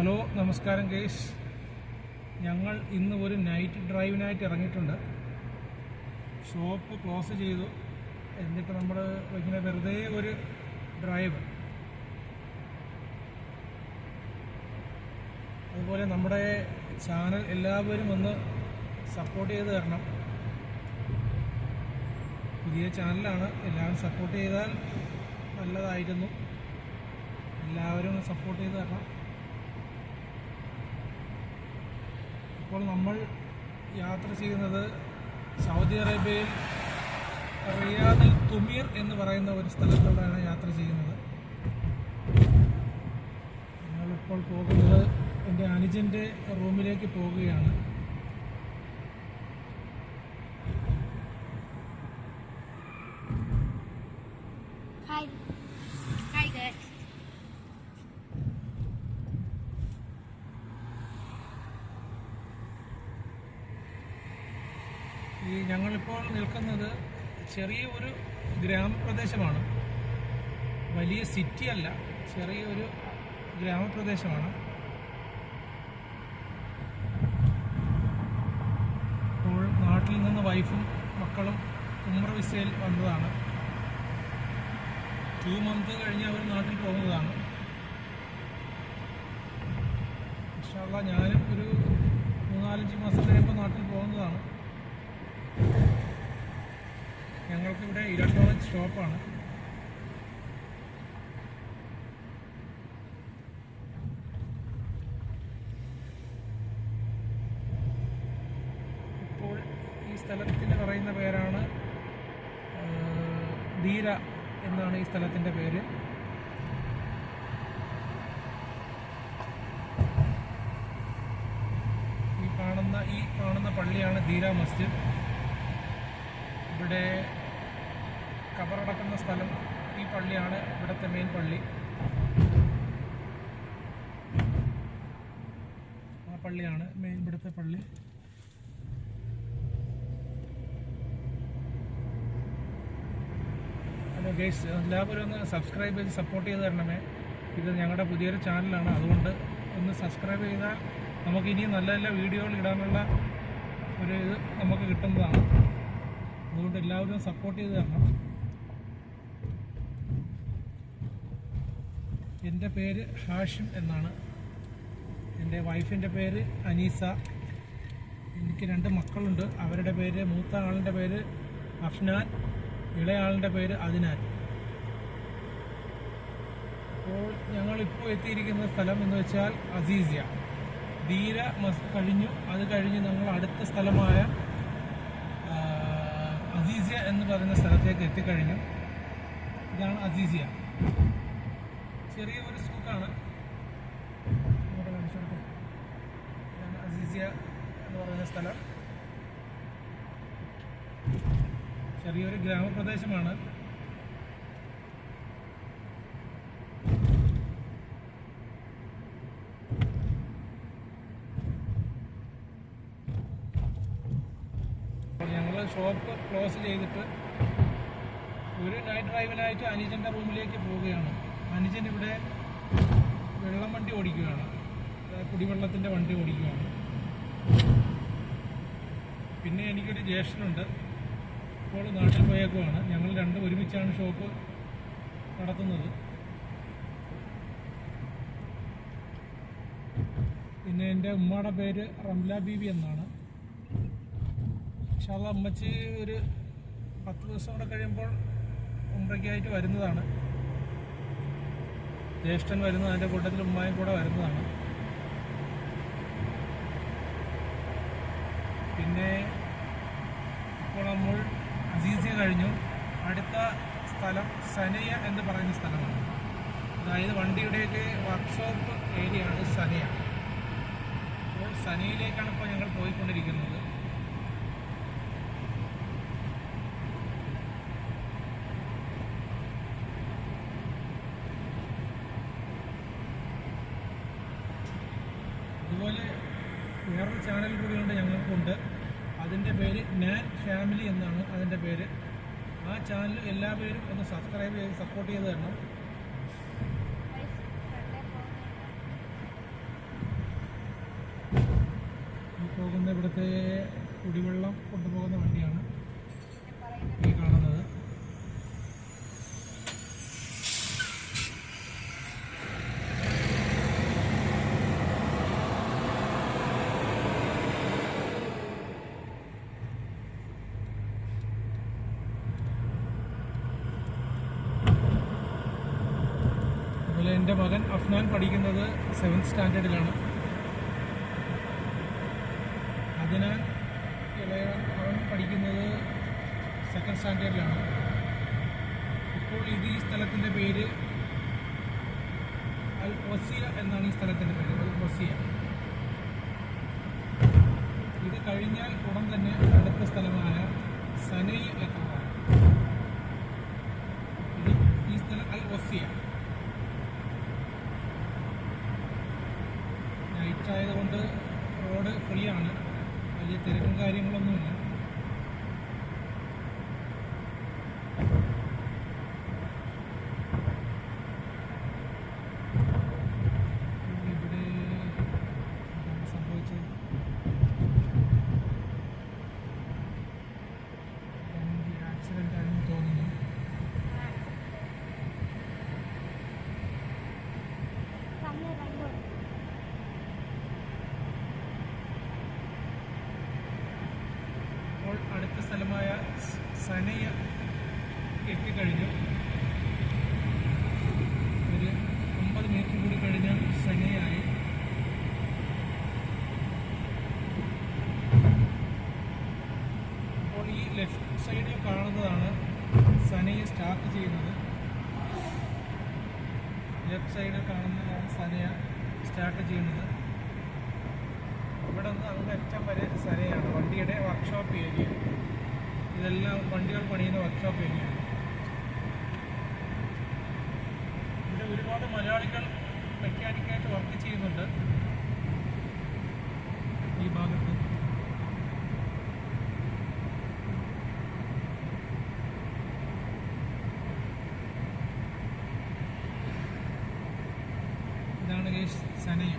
Hello നമസ്കാരം guys, ഞങ്ങൾ ഇന്ന് ഒരു നൈറ്റ് ഡ്രൈവിനായിട്ട് ഇറങ്ങിയിട്ടുണ്ട്. ഷോപ്പ് ക്ലോസ് ചെയ്തു. എന്നിട്ട് നമ്മൾ ഇങ്ങനെ വെറുതെ ഒരു ഡ്രൈവ്. അതുപോലെ നമ്മുടെ ചാനൽ എല്ലാവരും ഒന്ന് സപ്പോർട്ട് ചെയ്ത് തരണം. പുതിയ ചാനലാണ്, എല്ലാവരും സപ്പോർട്ട് ചെയ്താൽ നല്ലതായിരുന്നു. എല്ലാവരും സപ്പോർട്ട് ചെയ്ത് തരണം. ഇപ്പോൾ നമ്മൾ യാത്ര ചെയ്യുന്നത് സൗദി അറേബ്യയിൽ റിയാദിൽ തുമീർ എന്ന് പറയുന്ന ഒരു സ്ഥലത്തോടാണ് യാത്ര ചെയ്യുന്നത്. ഞങ്ങളിപ്പോൾ പോകുന്നത് എൻ്റെ അനുജൻ്റെ റൂമിലേക്ക് പോകുകയാണ്. ഞങ്ങളിപ്പോൾ നിൽക്കുന്നത് ചെറിയ ഒരു ഗ്രാമപ്രദേശമാണ്. വലിയ സിറ്റി അല്ല, ചെറിയൊരു ഗ്രാമപ്രദേശമാണ്. അപ്പോൾ നാട്ടിൽ നിന്ന് വൈഫും മക്കളും ഉംറ വിസയിൽ വന്നതാണ്. 2 മന്ത് കഴിഞ്ഞ് അവർ നാട്ടിൽ പോകുന്നതാണ്. ഇൻഷാ അല്ലാഹ് ഞാനും ഒരു 3-4 മാസം കഴിയുമ്പോൾ നാട്ടിൽ പോകുന്നതാണ്. ഞങ്ങൾക്കിവിടെ ഇലക്ട്രോണിക് ഷോപ്പാണ്. ഇപ്പോൾ ഈ സ്ഥലത്തിന് പറയുന്ന പേരാണ് ധീര എന്നാണ് ഈ സ്ഥലത്തിൻ്റെ പേര്. ഈ കാണുന്ന പള്ളിയാണ് ധീര മസ്ജിദ്. ഇവിടെ ഖബറടക്കുന്ന സ്ഥലം ഈ പള്ളിയാണ്, ഇവിടുത്തെ മെയിൻ പള്ളി. ആ പള്ളിയാണ് മെയിൻ ഇവിടുത്തെ പള്ളി. ഹലോ ഗൈസ്, എല്ലാവരും ഒന്ന് സബ്സ്ക്രൈബ് ചെയ്ത് സപ്പോർട്ട് ചെയ്ത് തരണമേ. ഇത് ഞങ്ങളുടെ പുതിയൊരു ചാനലാണ്, അതുകൊണ്ട് ഒന്ന് സബ്സ്ക്രൈബ് ചെയ്താൽ നമുക്ക് ഇനിയും നല്ല നല്ല വീഡിയോകൾ ഇടാനുള്ള ഒരു ഇത് നമുക്ക് കിട്ടുന്നതാണ്. അതുകൊണ്ട് എല്ലാവരും സപ്പോർട്ട് ചെയ്ത് തരണം. എൻ്റെ പേര് ഹാഷിം എന്നാണ്. എൻ്റെ വൈഫിൻ്റെ പേര് അനീസ. എനിക്ക് 2 മക്കളുണ്ട്. അവരുടെ പേര്, മൂത്ത ആളിൻ്റെ പേര് അഫ്നാൻ, ഇളയ ആളിൻ്റെ പേര് അദ്നാൻ. അപ്പോൾ ഞങ്ങളിപ്പോൾ എത്തിയിരിക്കുന്ന സ്ഥലം എന്ന് വെച്ചാൽ അസീസിയ. ധീര കഴിഞ്ഞു. അത് കഴിഞ്ഞ് ഞങ്ങൾ അടുത്ത സ്ഥലമായ അസീസിയ എന്ന് പറയുന്ന സ്ഥലത്തേക്ക് എത്തിക്കഴിഞ്ഞു. ഇതാണ് അസീസിയ. ചെറിയ ഒരു സൂക്കാണ്. ഇതാണ് അസീസിയ എന്ന് പറയുന്ന സ്ഥലം. ചെറിയൊരു ഗ്രാമപ്രദേശമാണ്. ഞങ്ങൾ ഷോപ്പ് ക്ലോസ് ചെയ്തിട്ട് ഒരു നൈറ്റ് ഡ്രൈവിനായിട്ട് അനുജൻ്റെ റൂമിലേക്ക് പോവുകയാണ്. അനുജൻ ഇവിടെ വെള്ളം വണ്ടി ഓടിക്കുകയാണ്, കുടിവെള്ളത്തിൻ്റെ വണ്ടി ഓടിക്കുകയാണ്. പിന്നെ എനിക്കൊരു ജ്യേഷ്ഠനുണ്ട്, ഇപ്പോൾ നാട്ടിൽ പോയേക്കുവാണ്. ഞങ്ങൾ 2 ഒരുമിച്ചാണ് ഷോപ്പ് നടത്തുന്നത്. പിന്നെ എൻ്റെ ഉമ്മയുടെ പേര് റംല ബീബി എന്നാണ്. ഇൻഷാ അല്ലാഹ് ഉമ്മച്ചി ഒരു 10 ദിവസം കൂടെ കഴിയുമ്പോൾ ഉംറയ്ക്കായിട്ട് വരുന്നതാണ്. ജ്യേഷ്ഠൻ വരുന്നത്, അതിൻ്റെ കൂട്ടത്തിൽ ഉമ്മായും കൂടെ വരുന്നതാണ്. പിന്നെ ഇപ്പോൾ നമ്മൾ അസീസിയ കഴിഞ്ഞു. അടുത്ത സ്ഥലം സനയ എന്ന് പറയുന്ന സ്ഥലമാണ്. അതായത് വണ്ടിയുടെയൊക്കെ വർക്ക്ഷോപ്പ് ഏരിയ ആണ് സനയ. അപ്പോൾ സനയിലേക്കാണ് ഇപ്പോൾ ഞങ്ങൾ പോയിക്കൊണ്ടിരിക്കുന്നത്. അതുപോലെ വേറൊരു ചാനൽ കൂടിയുണ്ട് ഞങ്ങൾക്കുണ്ട്. അതിൻ്റെ പേര് നാൻ ഫാമിലി എന്നാണ് അതിൻ്റെ പേര്. ആ ചാനൽ എല്ലാവരും ഒന്ന് സബ്സ്ക്രൈബ് ചെയ്ത് സപ്പോർട്ട് ചെയ്ത് തരണം. കുടിവെള്ളം കൊണ്ടുപോകുന്ന വണ്ടിയാണ് ഈ കാണുന്നത്. അതുപോലെ എൻ്റെ മകൻ അഫ്നാൻ പഠിക്കുന്നത് 7th സ്റ്റാൻഡേർഡിലാണ്. അതിനാൽ ഇളയവൻ അവൻ പഠിക്കുന്നത് 2nd സ്റ്റാൻഡേർഡിലാണ്. ഇപ്പോൾ ഈ സ്ഥലത്തിൻ്റെ പേര് അൽ വസിയ എന്നാണ്. ഈ സ്ഥലത്തിൻ്റെ പേര് അൽ വസിയ. ഇത് കഴിഞ്ഞാൽ ഉടൻ തന്നെ അടുത്ത സ്ഥലമായ സനൈ എത്തുന്നതാണ്. ഈ സ്ഥലം അൽ വസിയ. നൈറ്റ് ആയതുകൊണ്ട് റോഡ് ഫ്രീ ആണ്, വലിയ തിരക്കും കാര്യങ്ങളൊന്നുമില്ല. ഇവിടെ സംഭവിച്ചത് വണ്ടി ആക്സിഡൻ്റ് ആണെന്ന് തോന്നുന്നു. ഇപ്പോൾ അടുത്ത സ്ഥലമായ സനയ എത്തിക്കഴിഞ്ഞു. ഒരു 50 മിനിറ്റ് കൂടി കഴിഞ്ഞാൽ സനയായി. അപ്പോൾ ഈ ലെഫ്റ്റ് സൈഡിൽ കാണുന്നതാണ് സനയ സ്റ്റാർട്ട് ചെയ്യുന്നത്. ലെഫ്റ്റ് സൈഡിൽ കാണുന്നതാണ് സനയ സ്റ്റാർട്ട് ചെയ്യുന്നത്. ഇവിടെ നിന്ന് അങ്ങറ്റം വരെ സനയാണ്. വണ്ടിയുടെ വർക്ക്ഷോപ്പ് ഏരിയ. ഇതെല്ലാം വണ്ടികൾ പണിയുന്ന വർക്ക്ഷോപ്പ് ഏരിയ. ഇവിടെ ഒരുപാട് മലയാളികൾ മെക്കാനിക്കായിട്ട് വർക്ക് ചെയ്യുന്നുണ്ട് ഈ ഭാഗത്ത്. ഇതാണ് സനയ.